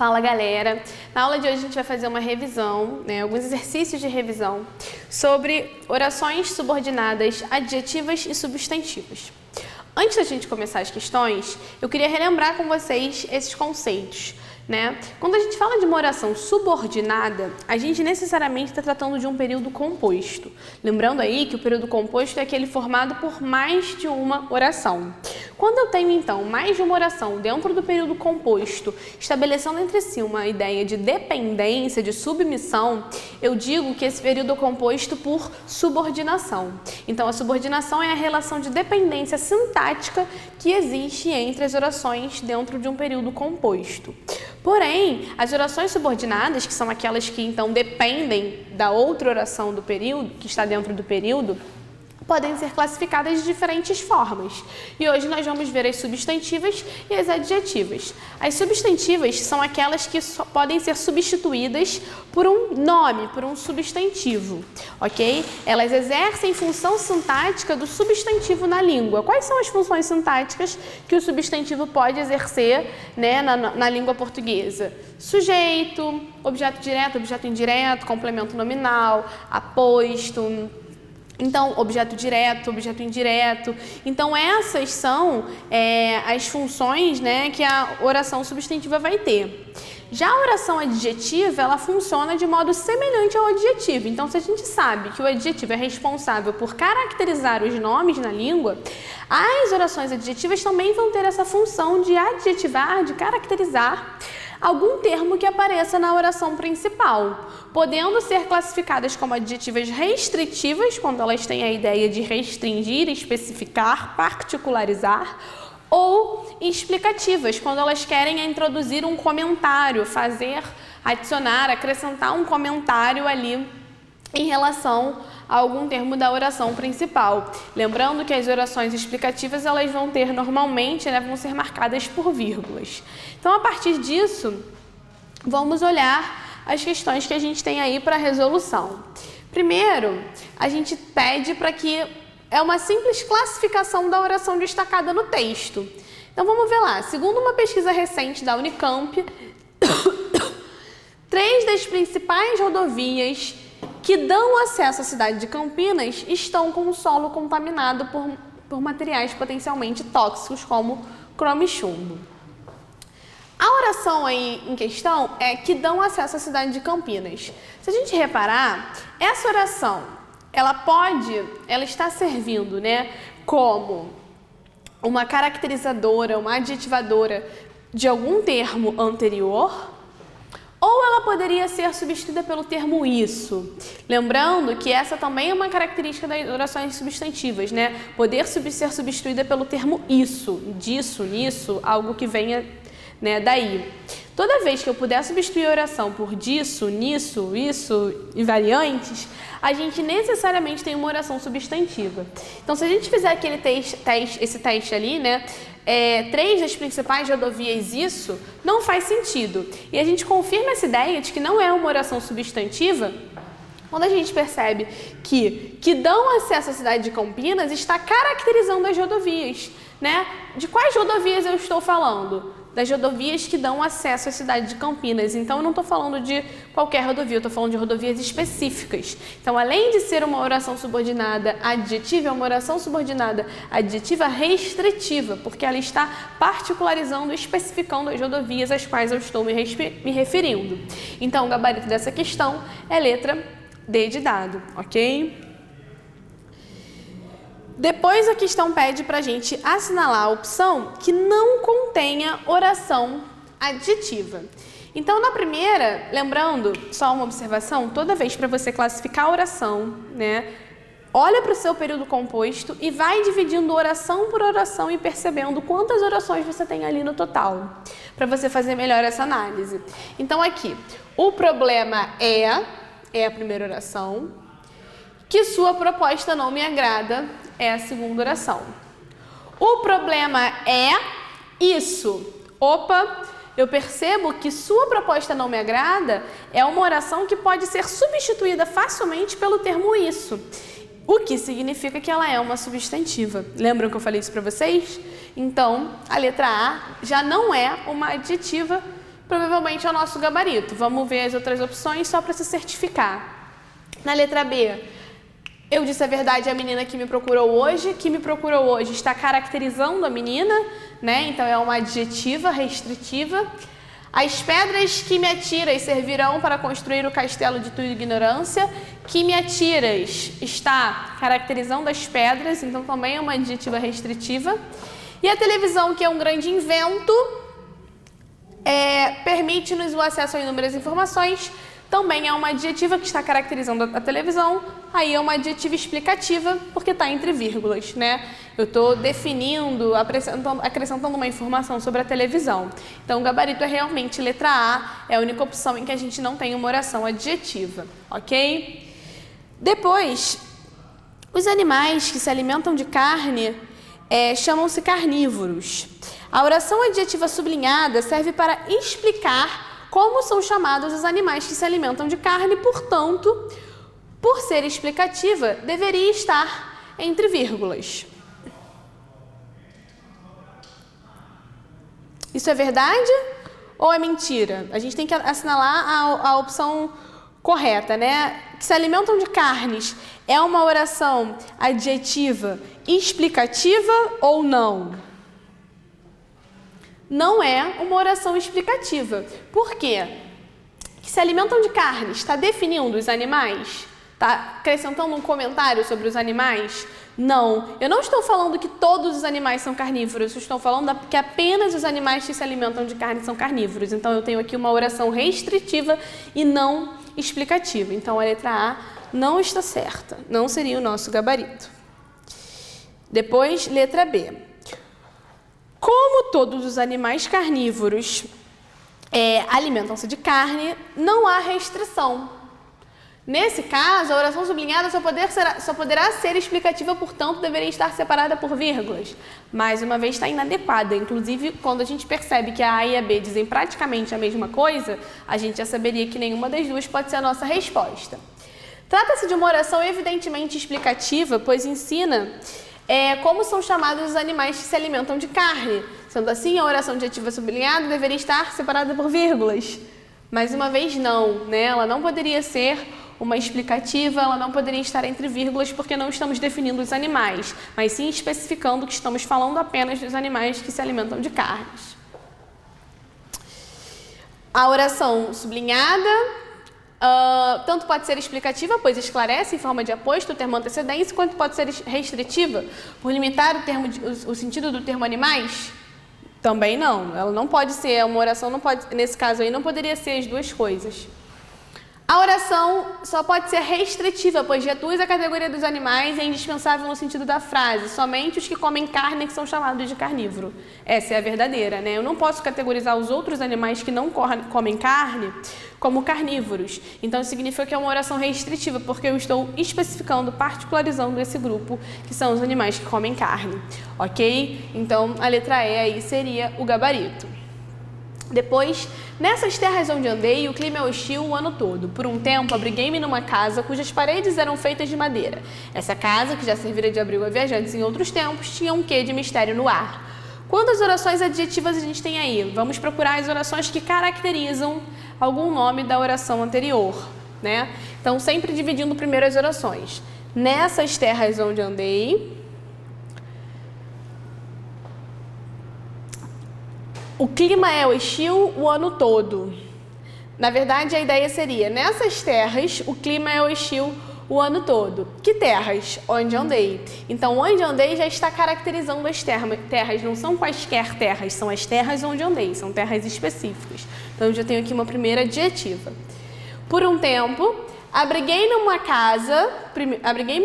Fala galera! Na aula de hoje a gente vai fazer uma revisão, alguns exercícios de revisão sobre orações subordinadas adjetivas e substantivas. Antes da gente começar as questões, eu queria relembrar com vocês esses conceitos. Quando a gente fala de uma oração subordinada, a gente necessariamente está tratando de um período composto. Lembrando aí que o período composto é aquele formado por mais de uma oração. Quando eu tenho, então, mais de uma oração dentro do período composto, estabelecendo entre si uma ideia de dependência, de submissão, eu digo que esse período é composto por subordinação. Então, a subordinação é a relação de dependência sintática que existe entre as orações dentro de um período composto. Porém, as orações subordinadas, que são aquelas que então dependem da outra oração do período, que está dentro do período, podem ser classificadas de diferentes formas. E hoje nós vamos ver as substantivas e as adjetivas. As substantivas são aquelas que podem ser substituídas por um nome, por um substantivo, ok? Elas exercem função sintática do substantivo na língua. Quais são as funções sintáticas que o substantivo pode exercer, na língua portuguesa? Sujeito, objeto direto, objeto indireto, complemento nominal, aposto. Então, objeto direto, objeto indireto. Então, essas são as funções que a oração substantiva vai ter. Já a oração adjetiva, ela funciona de modo semelhante ao adjetivo. Então, se a gente sabe que o adjetivo é responsável por caracterizar os nomes na língua, as orações adjetivas também vão ter essa função de adjetivar, de caracterizar algum termo que apareça na oração principal, podendo ser classificadas como adjetivas restritivas, quando elas têm a ideia de restringir, especificar, particularizar, ou explicativas, quando elas querem introduzir um comentário, adicionar, acrescentar um comentário ali em relação a algum termo da oração principal. Lembrando que as orações explicativas, elas vão ter normalmente, vão ser marcadas por vírgulas. Então, a partir disso, vamos olhar as questões que a gente tem aí para resolução. Primeiro, a gente pede para que é uma simples classificação da oração destacada no texto. Então, vamos ver lá. Segundo uma pesquisa recente da Unicamp, 3 das principais rodovias que dão acesso à cidade de Campinas estão com o solo contaminado por materiais potencialmente tóxicos, como cromo e chumbo. A oração aí em questão é que dão acesso à cidade de Campinas. Se a gente reparar, essa oração, ela está servindo, como uma caracterizadora, uma adjetivadora de algum termo anterior, ou ela poderia ser substituída pelo termo isso. Lembrando que essa também é uma característica das orações substantivas, Poder ser substituída pelo termo isso, disso, nisso, algo que venha daí. Toda vez que eu puder substituir a oração por disso, nisso, isso e variantes, a gente necessariamente tem uma oração substantiva. Então, se a gente fizer esse teste ali, 3 das principais rodovias isso, não faz sentido. E a gente confirma essa ideia de que não é uma oração substantiva quando a gente percebe que dão acesso à cidade de Campinas está caracterizando as rodovias, De quais rodovias eu estou falando? Das rodovias que dão acesso à cidade de Campinas. Então, eu não estou falando de qualquer rodovia, eu estou falando de rodovias específicas. Então, além de ser uma oração subordinada adjetiva, é uma oração subordinada adjetiva restritiva, porque ela está particularizando, especificando as rodovias às quais eu estou me referindo. Então, o gabarito dessa questão é letra D de dado, ok? Depois a questão pede para a gente assinalar a opção que não contenha oração adjetiva. Então, na primeira, lembrando, só uma observação, toda vez para você classificar a oração, olha para o seu período composto e vai dividindo oração por oração e percebendo quantas orações você tem ali no total, para você fazer melhor essa análise. Então, aqui, o problema é a primeira oração, que sua proposta não me agrada, é a segunda oração. O problema é isso. Opa, eu percebo que sua proposta não me agrada é uma oração que pode ser substituída facilmente pelo termo isso, o que significa que ela é uma substantiva. Lembram que eu falei isso para vocês? Então, a letra A já não é uma adjetiva provavelmente é o nosso gabarito. Vamos ver as outras opções só para se certificar. Na letra B, eu disse a verdade, a menina que me procurou hoje está caracterizando a menina, né? Então é uma adjetiva restritiva. As pedras que me atiras servirão para construir o castelo de tua ignorância. Que me atiras está caracterizando as pedras, então também é uma adjetiva restritiva. E a televisão, que é um grande invento, permite-nos o acesso a inúmeras informações, também é uma adjetiva que está caracterizando a televisão, aí é uma adjetiva explicativa, porque está entre vírgulas, né? Eu estou definindo, acrescentando uma informação sobre a televisão. Então, o gabarito é realmente letra A, é a única opção em que a gente não tem uma oração adjetiva, ok? Depois, os animais que se alimentam de carne chamam-se carnívoros. A oração adjetiva sublinhada serve para explicar como são chamados os animais que se alimentam de carne, portanto, por ser explicativa, deveria estar entre vírgulas. Isso é verdade ou é mentira? A gente tem que assinalar a opção correta, né? Que se alimentam de carnes é uma oração adjetiva explicativa ou não? Não é uma oração explicativa. Por quê? Que se alimentam de carne está definindo os animais? Está acrescentando um comentário sobre os animais? Não. Eu não estou falando que todos os animais são carnívoros, eu estou falando que apenas os animais que se alimentam de carne são carnívoros. Então, eu tenho aqui uma oração restritiva e não explicativa. Então, a letra A não está certa. Não seria o nosso gabarito. Depois, letra B. Como todos os animais carnívoros alimentam-se de carne, não há restrição. Nesse caso, a oração sublinhada só poderá ser explicativa, portanto, deveria estar separada por vírgulas. Mais uma vez, está inadequada. Inclusive, quando a gente percebe que a A e a B dizem praticamente a mesma coisa, a gente já saberia que nenhuma das duas pode ser a nossa resposta. Trata-se de uma oração evidentemente explicativa, pois ensina como são chamados os animais que se alimentam de carne. Sendo assim, a oração adjetiva sublinhada deveria estar separada por vírgulas. Mais uma vez, não, né? Ela não poderia ser uma explicativa, ela não poderia estar entre vírgulas porque não estamos definindo os animais, mas sim especificando que estamos falando apenas dos animais que se alimentam de carnes. A oração sublinhada tanto pode ser explicativa, pois esclarece em forma de aposto o termo antecedência, quanto pode ser restritiva, por limitar o sentido do termo animais? Também não. Ela não pode ser, uma oração não pode, nesse caso aí, não poderia ser as duas coisas. A oração só pode ser restritiva, pois reduz a categoria dos animais e é indispensável no sentido da frase. Somente os que comem carne que são chamados de carnívoro. Essa é a verdadeira, né? Eu não posso categorizar os outros animais que não comem carne como carnívoros. Então, isso significa que é uma oração restritiva, porque eu estou especificando, particularizando esse grupo, que são os animais que comem carne. Ok? Então, a letra E aí seria o gabarito. Depois, nessas terras onde andei, o clima é hostil o ano todo. Por um tempo, abriguei-me numa casa cujas paredes eram feitas de madeira. Essa casa, que já servira de abrigo a viajantes em outros tempos, tinha um quê de mistério no ar. Quantas orações adjetivas a gente tem aí? Vamos procurar as orações que caracterizam algum nome da oração anterior, né? Então, sempre dividindo primeiro as orações. Nessas terras onde andei... O clima é hostil o ano todo. Na verdade, a ideia seria, nessas terras, o clima é hostil o ano todo. Que terras? Onde andei. Então, onde andei já está caracterizando as terras. Não são quaisquer terras, são as terras onde andei, são terras específicas. Então, eu já tenho aqui uma primeira adjetiva. Por um tempo, abriguei-me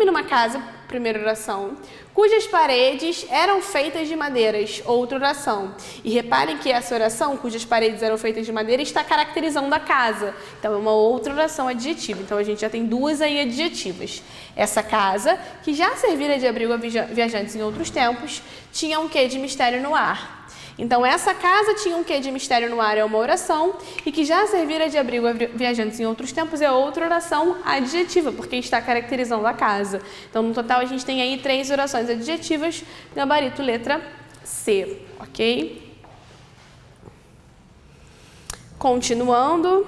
numa casa, primeira oração, cujas paredes eram feitas de madeiras, outra oração. E reparem que essa oração, cujas paredes eram feitas de madeira, está caracterizando a casa. Então, é uma outra oração adjetiva. Então, a gente já tem duas aí adjetivas. Essa casa, que já servira de abrigo a viajantes em outros tempos, tinha um quê de mistério no ar. Então, essa casa tinha um quê de mistério no ar, é uma oração, e que já servira de abrigo a viajantes em outros tempos é outra oração adjetiva, porque está caracterizando a casa. Então, no total, a gente tem aí 3 orações adjetivas, gabarito letra C, ok? Continuando.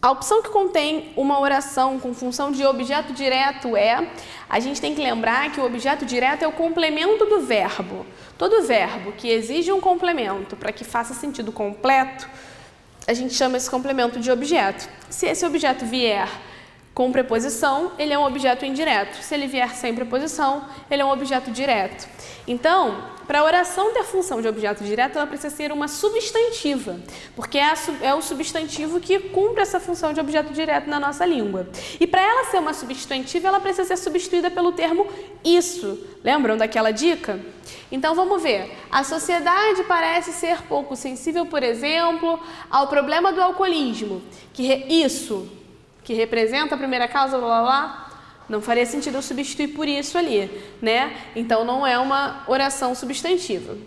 A opção que contém uma oração com função de objeto direto a gente tem que lembrar que o objeto direto é o complemento do verbo. Todo verbo que exige um complemento para que faça sentido completo, a gente chama esse complemento de objeto. Se esse objeto vier com preposição, ele é um objeto indireto. Se ele vier sem preposição, ele é um objeto direto. Então, para a oração ter função de objeto direto, ela precisa ser uma substantiva, porque é o substantivo que cumpre essa função de objeto direto na nossa língua. E para ela ser uma substantiva, ela precisa ser substituída pelo termo isso. Lembram daquela dica? Então, vamos ver. A sociedade parece ser pouco sensível, por exemplo, ao problema do alcoolismo, que representa a primeira causa, blá, blá, blá. Não faria sentido eu substituir por isso ali, né? Então, não é uma oração substantiva.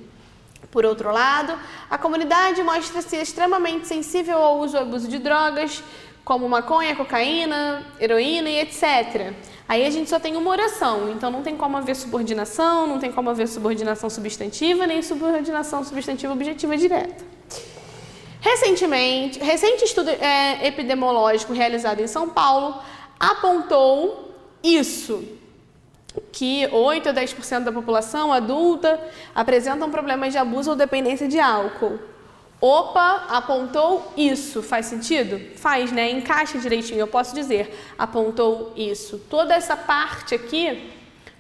Por outro lado, a comunidade mostra-se extremamente sensível ao uso e abuso de drogas, como maconha, cocaína, heroína e etc. Aí a gente só tem uma oração, então não tem como haver subordinação, não tem como haver subordinação substantiva, nem subordinação substantiva objetiva direta. Recente estudo epidemiológico realizado em São Paulo apontou isso, que 8 a 10% da população adulta apresentam problemas de abuso ou dependência de álcool. Opa, apontou isso. Faz sentido? Faz, né? Encaixa direitinho, eu posso dizer. Apontou isso. Toda essa parte aqui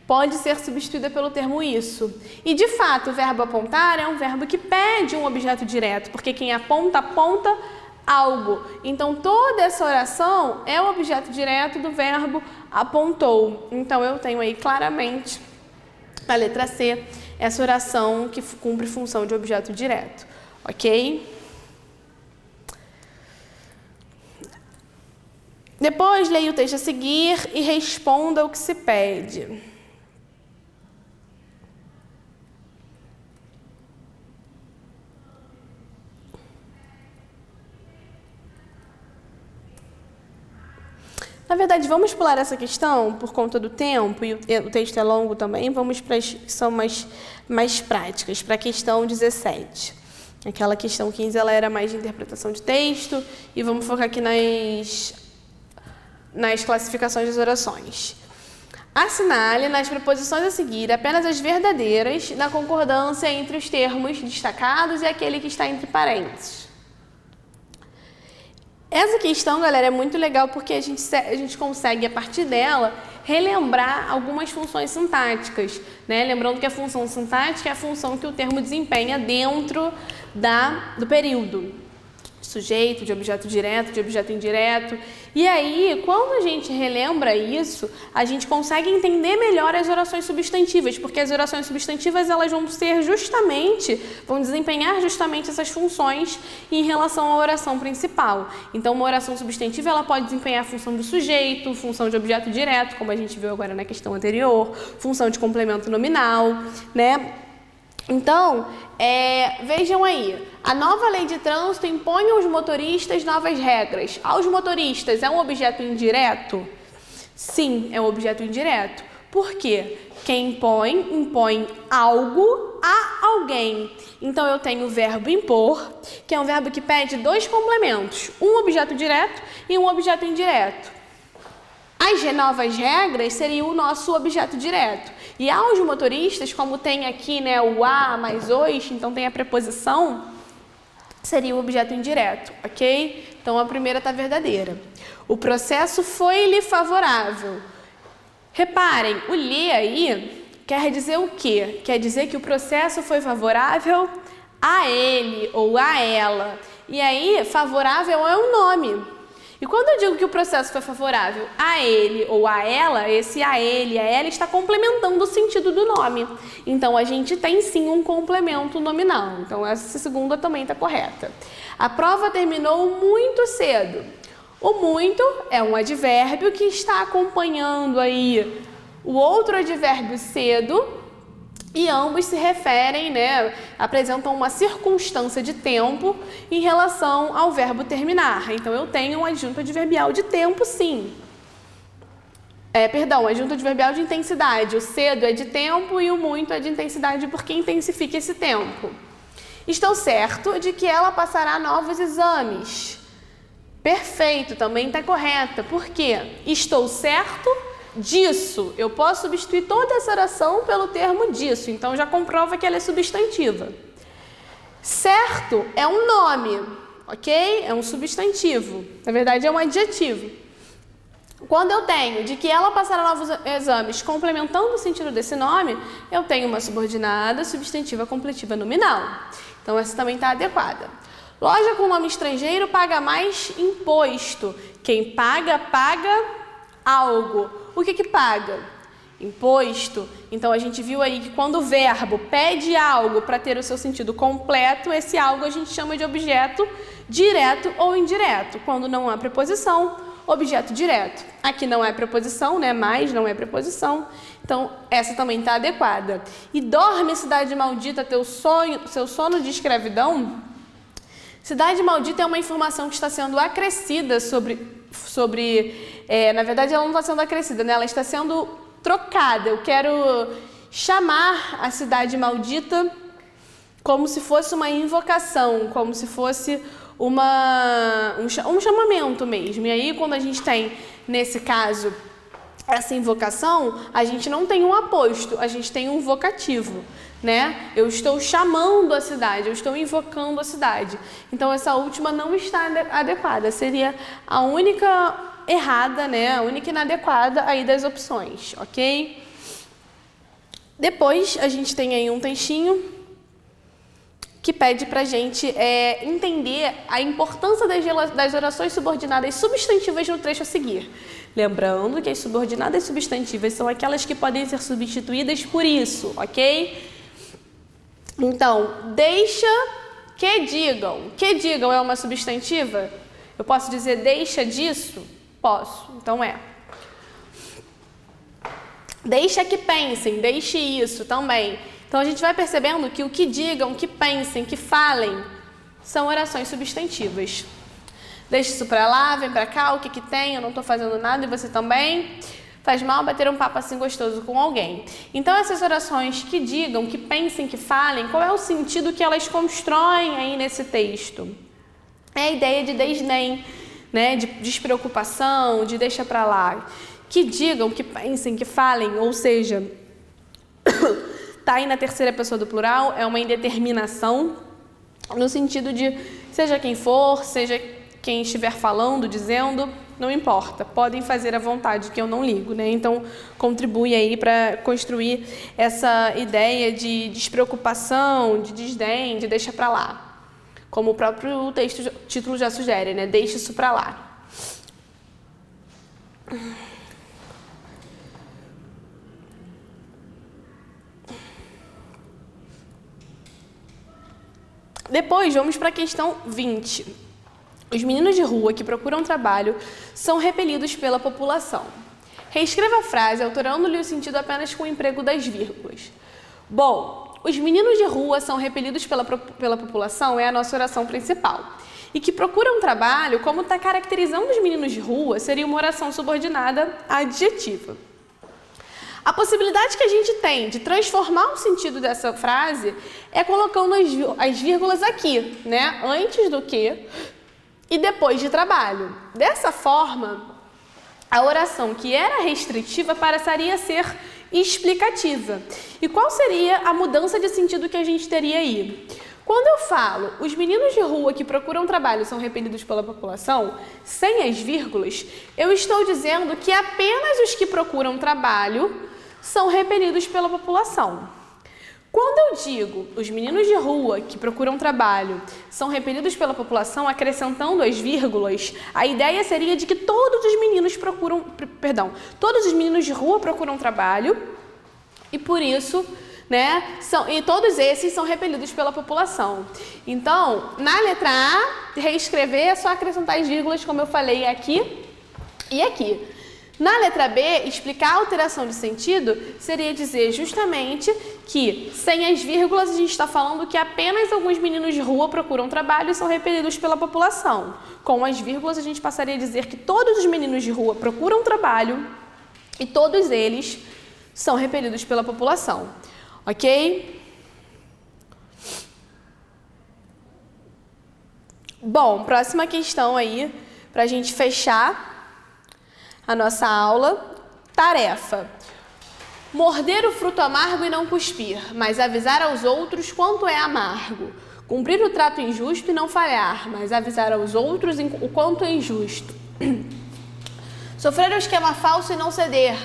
pode ser substituída pelo termo isso. E, de fato, o verbo apontar é um verbo que pede um objeto direto, porque quem aponta, aponta algo. Então, toda essa oração é o objeto direto do verbo apontou. Então, eu tenho aí claramente a letra C, essa oração que cumpre função de objeto direto. Ok? Depois, leia o texto a seguir e responda o que se pede. Na verdade, vamos pular essa questão por conta do tempo, e o texto é longo também, vamos para as que são mais práticas, para a questão 17. Aquela questão 15, ela era mais de interpretação de texto, e vamos focar aqui nas classificações das orações. Assinale nas preposições a seguir apenas as verdadeiras na concordância entre os termos destacados e aquele que está entre parênteses. Essa questão, galera, é muito legal porque a gente consegue, a partir dela, relembrar algumas funções sintáticas, né? Lembrando que a função sintática é a função que o termo desempenha dentro do período. Sujeito, de objeto direto, de objeto indireto. E aí, quando a gente relembra isso, a gente consegue entender melhor as orações substantivas, porque as orações substantivas, elas vão desempenhar justamente essas funções em relação à oração principal. Então, uma oração substantiva, ela pode desempenhar a função do sujeito, função de objeto direto, como a gente viu agora na questão anterior, função de complemento nominal, né? Então, vejam aí, a nova lei de trânsito impõe aos motoristas novas regras. Aos motoristas é um objeto indireto? Sim, é um objeto indireto. Por quê? Quem impõe algo a alguém. Então, eu tenho o verbo impor, que é um verbo que pede dois complementos, um objeto direto e um objeto indireto. As novas regras seriam o nosso objeto direto. E aos motoristas, como tem aqui, né, o a mais os, então tem a preposição, seria o objeto indireto, ok? Então, a primeira está verdadeira. O processo foi-lhe favorável. Reparem, o lhe aí quer dizer o quê? Quer dizer que o processo foi favorável a ele ou a ela. E aí, favorável é um nome. E quando eu digo que o processo foi favorável a ele ou a ela, esse a ele e a ela está complementando o sentido do nome. Então, a gente tem sim um complemento nominal. Então, essa segunda também está correta. A prova terminou muito cedo. O muito é um advérbio que está acompanhando aí o outro advérbio cedo, e ambos se referem, né, apresentam uma circunstância de tempo em relação ao verbo terminar. Então, eu tenho um adjunto adverbial de tempo, sim. Adjunto adverbial de intensidade. O cedo é de tempo e o muito é de intensidade, porque intensifica esse tempo. Estou certo de que ela passará novos exames. Perfeito, também está correta. Por quê? Estou certo disso. Eu posso substituir toda essa oração pelo termo disso, então já comprova que ela é substantiva. Certo é um nome, ok? É um substantivo. Na verdade, é um adjetivo. Quando eu tenho de que ela passará novos exames complementando o sentido desse nome, eu tenho uma subordinada substantiva completiva nominal. Então, essa também está adequada. Loja com nome estrangeiro paga mais imposto. Quem paga, paga algo. O que paga? Imposto. Então, a gente viu aí que quando o verbo pede algo para ter o seu sentido completo, esse algo a gente chama de objeto direto ou indireto. Quando não há preposição, objeto direto. Aqui não é preposição, né? Mais não é preposição. Então, essa também está adequada. E dorme, cidade maldita, seu sono de escravidão. Cidade maldita é uma informação que está sendo acrescida na verdade, ela não está sendo acrescida, né? Ela está sendo trocada. Eu quero chamar a cidade maldita como se fosse uma invocação, como se fosse um chamamento mesmo. E aí, quando a gente tem, nesse caso, essa invocação, a gente não tem um aposto, a gente tem um vocativo, né? Eu estou chamando a cidade, eu estou invocando a cidade. Então, essa última não está adequada, seria a única errada, né? A única inadequada aí das opções, ok? Depois, a gente tem aí um textinho que pede para a gente entender a importância das orações subordinadas substantivas no trecho a seguir. Lembrando que as subordinadas substantivas são aquelas que podem ser substituídas por isso, ok? Então, deixa que digam. Que digam é uma substantiva? Eu posso dizer deixa disso? Posso, então é. Deixa que pensem, deixe isso também. Então, a gente vai percebendo que o que digam, que pensem, que falem, são orações substantivas. Deixa isso pra lá, vem pra cá, o que tem, eu não tô fazendo nada e você também. Faz mal bater um papo assim gostoso com alguém. Então, essas orações que digam, que pensem, que falem, qual é o sentido que elas constroem aí nesse texto? É a ideia de desdém, né? De despreocupação, de deixa pra lá. Que digam, que pensem, que falem, ou seja, tá aí na terceira pessoa do plural, é uma indeterminação, no sentido de seja quem for, seja quem estiver falando, dizendo, não importa, podem fazer à vontade, que eu não ligo, né? Então, contribui aí para construir essa ideia de despreocupação, de desdém, de deixa pra lá. Como o próprio título já sugere, né? Deixa isso pra lá. Depois, vamos para a questão 20. Os meninos de rua que procuram trabalho são repelidos pela população. Reescreva a frase, alterando-lhe o sentido apenas com o emprego das vírgulas. Bom, os meninos de rua são repelidos pela população é a nossa oração principal. E que procuram trabalho, como está caracterizando os meninos de rua, seria uma oração subordinada adjetiva. A possibilidade que a gente tem de transformar o sentido dessa frase é colocando as vírgulas aqui, né? Antes do que e depois de trabalho. Dessa forma, a oração que era restritiva passaria a ser explicativa. E qual seria a mudança de sentido que a gente teria aí? Quando eu falo, os meninos de rua que procuram trabalho são repelidos pela população, sem as vírgulas, eu estou dizendo que apenas os que procuram trabalho são repelidos pela população. Quando eu digo os meninos de rua que procuram trabalho são repelidos pela população, acrescentando as vírgulas, a ideia seria de que todos os meninos de rua procuram trabalho e por isso, né, todos esses são repelidos pela população. Então, na letra A, reescrever é só acrescentar as vírgulas, como eu falei aqui e aqui. Na letra B, explicar a alteração de sentido seria dizer justamente que, sem as vírgulas, a gente está falando que apenas alguns meninos de rua procuram trabalho e são repelidos pela população. Com as vírgulas, a gente passaria a dizer que todos os meninos de rua procuram trabalho e todos eles são repelidos pela população. Ok? Bom, próxima questão aí, para a gente fechar a nossa aula. Tarefa: morder o fruto amargo e não cuspir, mas avisar aos outros quanto é amargo. Cumprir o trato injusto e não falhar, mas avisar aos outros o quanto é injusto. Sofrer o esquema falso e não ceder,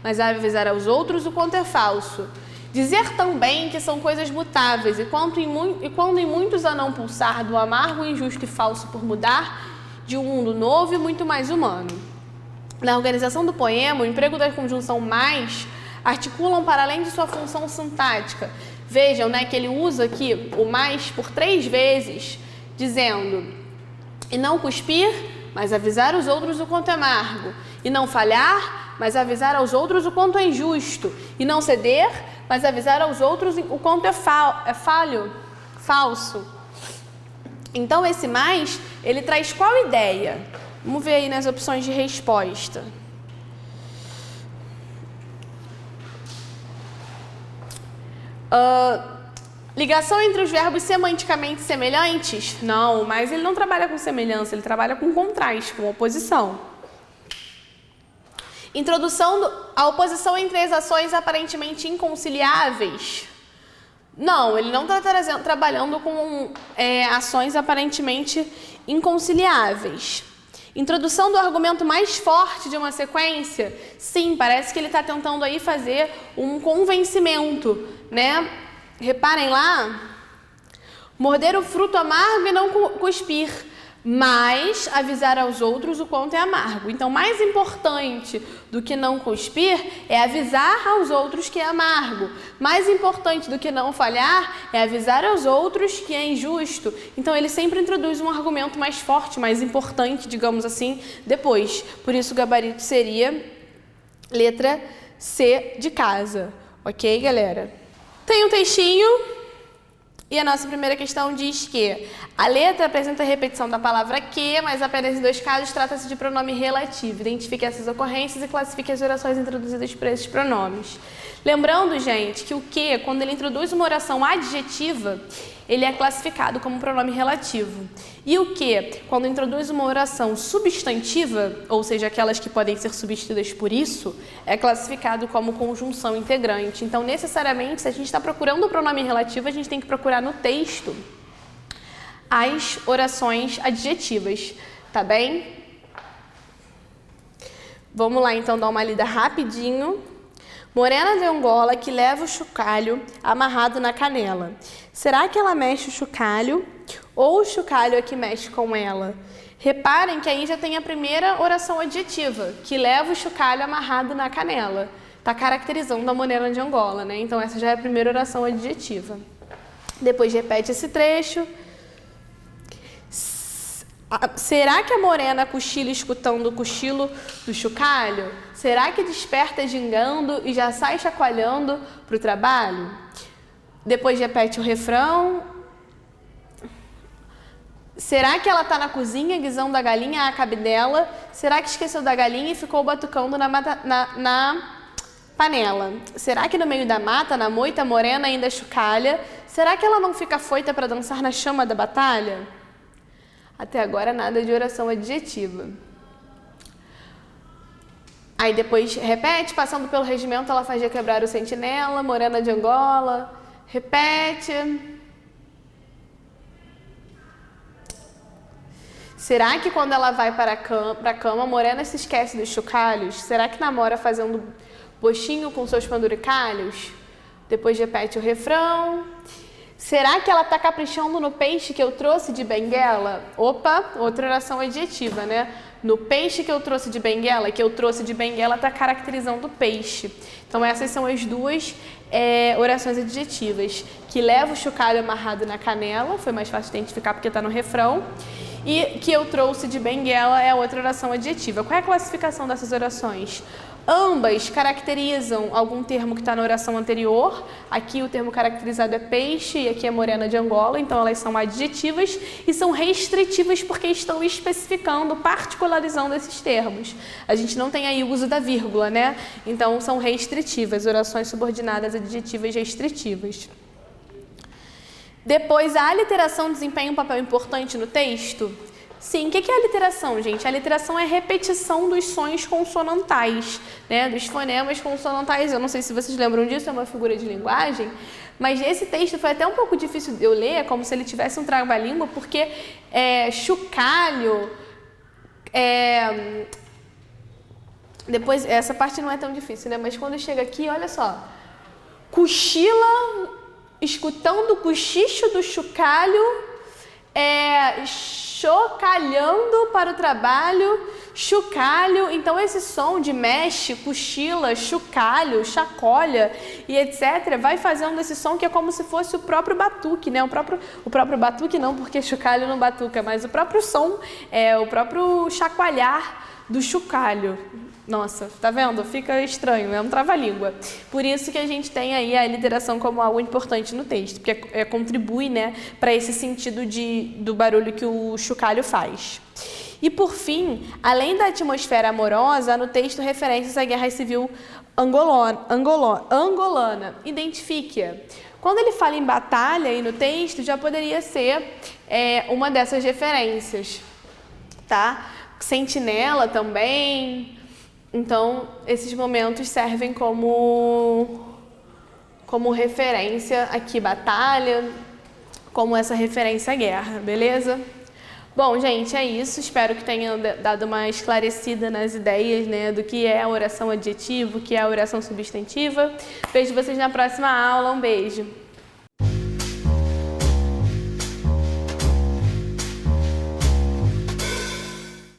mas avisar aos outros o quanto é falso. Dizer também que são coisas mutáveis e quando em muitos a não pulsar do amargo, injusto e falso por mudar de um mundo novo e muito mais humano. Na organização do poema, o emprego da conjunção mais articulam para além de sua função sintática. Vejam, né, que ele usa aqui o mais por 3 vezes, dizendo: e não cuspir, mas avisar os outros o quanto é amargo. E não falhar, mas avisar aos outros o quanto é injusto. E não ceder, mas avisar aos outros o quanto é falso. Então, esse mais, ele traz qual ideia? Vamos ver aí nas opções de resposta. Ligação entre os verbos semanticamente semelhantes? Não, mas ele não trabalha com semelhança, ele trabalha com contraste, com oposição. Introdução à oposição entre as ações aparentemente inconciliáveis? Não, ele não está trabalhando com ações aparentemente inconciliáveis. Introdução do argumento mais forte de uma sequência? Sim, parece que ele está tentando aí fazer um convencimento, né? Reparem lá, morder o fruto amargo e não cuspir, mas avisar aos outros o quanto é amargo. Então, mais importante do que não cuspir é avisar aos outros que é amargo. Mais importante do que não falhar é avisar aos outros que é injusto. Então, ele sempre introduz um argumento mais forte, mais importante, digamos assim, depois. Por isso, o gabarito seria letra C de casa. Ok, galera? Tem um textinho. E a nossa primeira questão diz que a letra apresenta a repetição da palavra que, mas apenas em 2 casos trata-se de pronome relativo. Identifique essas ocorrências e classifique as orações introduzidas por esses pronomes. Lembrando, gente, que o que, quando ele introduz uma oração adjetiva, ele é classificado como pronome relativo. E o que, quando introduz uma oração substantiva, ou seja, aquelas que podem ser substituídas por isso, é classificado como conjunção integrante. Então, necessariamente, se a gente está procurando o pronome relativo, a gente tem que procurar no texto as orações adjetivas, tá bem? Vamos lá, então, dar uma lida rapidinho. Morena de Angola que leva o chocalho amarrado na canela. Será que ela mexe o chocalho ou o chocalho é que mexe com ela? Reparem que aí já tem a primeira oração adjetiva, que leva o chocalho amarrado na canela. Está caracterizando a morena de Angola, né? Então essa já é a primeira oração adjetiva. Depois repete esse trecho. Será que a morena cochila escutando o cochilo do chocalho? Será que desperta gingando e já sai chacoalhando para o trabalho? Depois repete o refrão. Será que ela está na cozinha guisando a galinha à cabidela? Será que esqueceu da galinha e ficou batucando na panela? Será que no meio da mata, na moita, a morena ainda chocalha? Será que ela não fica afoita para dançar na chama da batalha? Até agora nada de oração adjetiva. Aí depois repete, passando pelo regimento, ela fazia quebrar o sentinela, morena de Angola. Repete. Será que quando ela vai para a cama, morena se esquece dos chocalhos? Será que namora fazendo bochinho com seus penduricalhos? Depois repete o refrão. Será que ela está caprichando no peixe que eu trouxe de Benguela? Opa, outra oração adjetiva, né? No peixe que eu trouxe de Benguela, está caracterizando o peixe. Então essas são as duas orações adjetivas. Que leva o chocalho amarrado na canela, foi mais fácil de identificar porque está no refrão. E que eu trouxe de Benguela é outra oração adjetiva. Qual é a classificação dessas orações? Ambas caracterizam algum termo que está na oração anterior. Aqui o termo caracterizado é peixe e aqui é morena de Angola, então elas são adjetivas e são restritivas porque estão especificando, particularizando esses termos. A gente não tem aí o uso da vírgula, né? Então são restritivas, orações subordinadas adjetivas restritivas. Depois, a aliteração desempenha um papel importante no texto? Sim, o que é a aliteração, gente? A aliteração é a repetição dos sons consonantais, né? Dos fonemas consonantais. Eu não sei se vocês lembram disso, é uma figura de linguagem, mas esse texto foi até um pouco difícil de eu ler, é como se ele tivesse um trava-língua, porque chocalho, depois, essa parte não é tão difícil, né? Mas quando chega aqui, olha só, cochila, escutando o cochicho do chocalho, chocalhando para o trabalho, chocalho. Então esse som de mexe, cochila, chocalho, chacoalha e etc. vai fazendo esse som que é como se fosse o próprio batuque, né? O próprio batuque não, porque chocalho não batuca, mas o próprio som, o próprio chacoalhar do chocalho. Nossa, tá vendo? Fica estranho, é um trava-língua. Por isso que a gente tem aí a aliteração como algo importante no texto, porque contribui, né, para esse sentido do barulho que o chocalho faz. E por fim, além da atmosfera amorosa, há no texto referências à Guerra Civil angolana. Identifique-a. Quando ele fala em batalha aí no texto, já poderia ser uma dessas referências, tá? Sentinela também. Então, esses momentos servem como referência aqui, batalha, como essa referência à guerra, beleza? Bom, gente, é isso. Espero que tenha dado uma esclarecida nas ideias, né, do que é a oração adjetiva, o que é a oração substantiva. Vejo vocês na próxima aula. Um beijo.